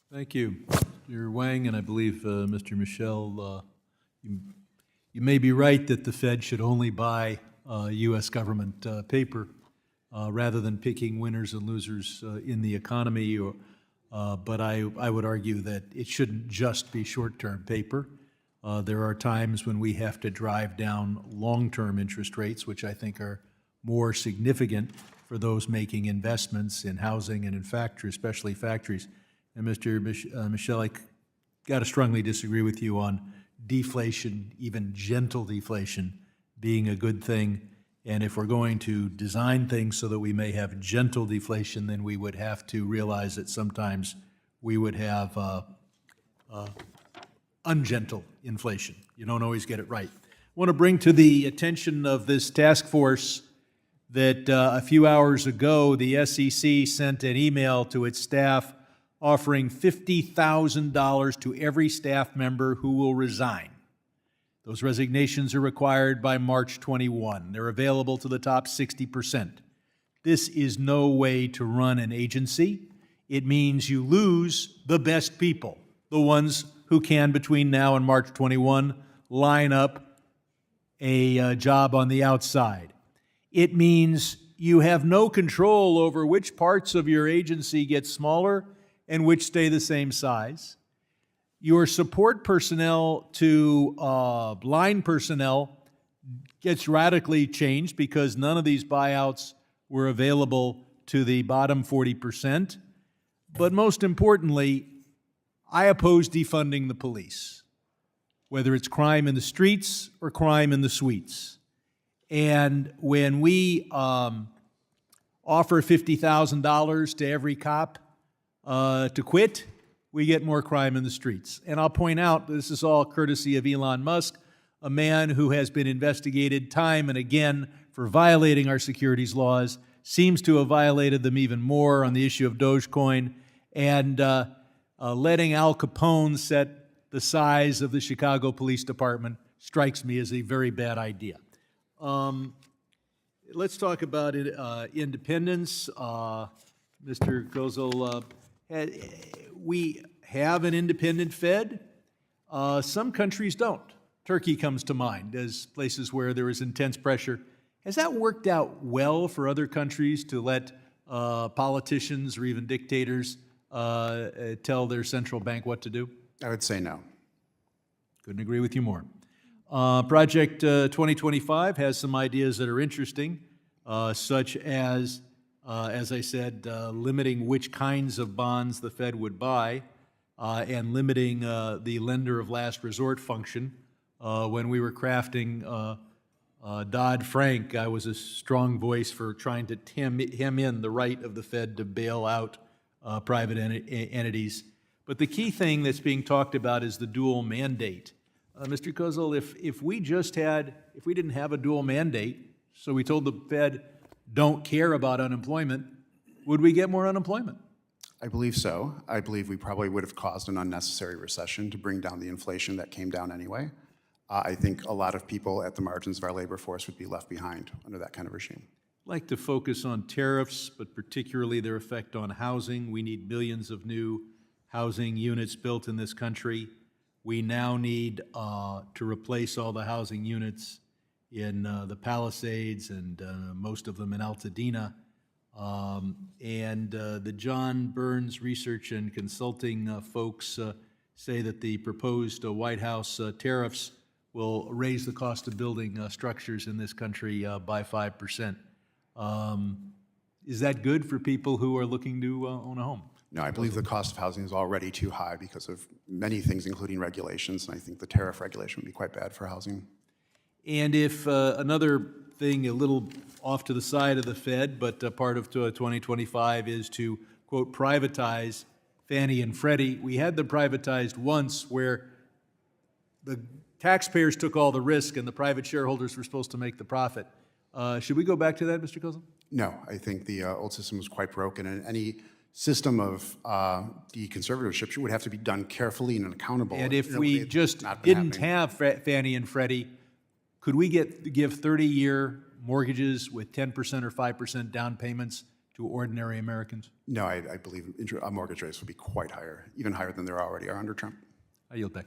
Thank you, Mr. Wang, and I believe Mr. Michel, you may be right that the Fed should only buy U.S. government paper rather than picking winners and losers in the economy. But I would argue that it shouldn't just be short-term paper. There are times when we have to drive down long-term interest rates, which I think are more significant for those making investments in housing and in factories, especially factories. And Mr. Michel, I got to strongly disagree with you on deflation, even gentle deflation, being a good thing. And if we're going to design things so that we may have gentle deflation, then we would have to realize that sometimes we would have ungentle inflation. You don't always get it right. I want to bring to the attention of this task force that a few hours ago, the SEC sent an email to its staff offering $50,000 to every staff member who will resign. Those resignations are required by March 21. They're available to the top 60%. This is no way to run an agency. It means you lose the best people, the ones who can, between now and March 21, line up a job on the outside. It means you have no control over which parts of your agency get smaller and which stay the same size. Your support personnel to line personnel gets radically changed because none of these buyouts were available to the bottom 40%. But most importantly, I oppose defunding the police, whether it's crime in the streets or crime in the suites. And when we offer $50,000 to every cop to quit, we get more crime in the streets. And I'll point out, this is all courtesy of Elon Musk, a man who has been investigated time and again for violating our securities laws, seems to have violated them even more on the issue of Dogecoin, and letting Al Capone set the size of the Chicago Police Department strikes me as a very bad idea. Let's talk about independence. Mr. Kozel, we have an independent Fed. Some countries don't. Turkey comes to mind as places where there is intense pressure. Has that worked out well for other countries to let politicians or even dictators tell their central bank what to do? I would say no. Couldn't agree with you more. Project 2025 has some ideas that are interesting, such as I said, limiting which kinds of bonds the Fed would buy and limiting the lender of last resort function. When we were crafting Dodd-Frank, I was a strong voice for trying to hem in the right of the Fed to bail out private entities. But the key thing that's being talked about is the dual mandate. Mr. Kozel, if we didn't have a dual mandate, so we told the Fed, don't care about unemployment, would we get more unemployment? I believe so. I believe we probably would have caused an unnecessary recession to bring down the inflation that came down anyway. I think a lot of people at the margins of our labor force would be left behind under that kind of regime. I'd like to focus on tariffs, but particularly their effect on housing. We need millions of new housing units built in this country. We now need to replace all the housing units in the Palisades and most of them in Altadena. The John Burns Research and Consulting folks say that the proposed White House tariffs will raise the cost of building structures in this country by 5%. Is that good for people who are looking to own a home? No, I believe the cost of housing is already too high because of many things, including regulations, and I think the tariff regulation would be quite bad for housing. And if another thing a little off to the side of the Fed, but part of 2025 is to, quote, privatize Fannie and Freddie. We had them privatized once where the taxpayers took all the risk and the private shareholders were supposed to make the profit. Should we go back to that, Mr. Kozel? No, I think the old system was quite broken, and any system of deconservatorship would have to be done carefully and accountable. And if we just didn't have Fannie and Freddie, could we give 30-year mortgages with 10% or 5% down payments to ordinary Americans? No, I believe mortgage rates would be quite higher, even higher than there already are under Trump. I yield back.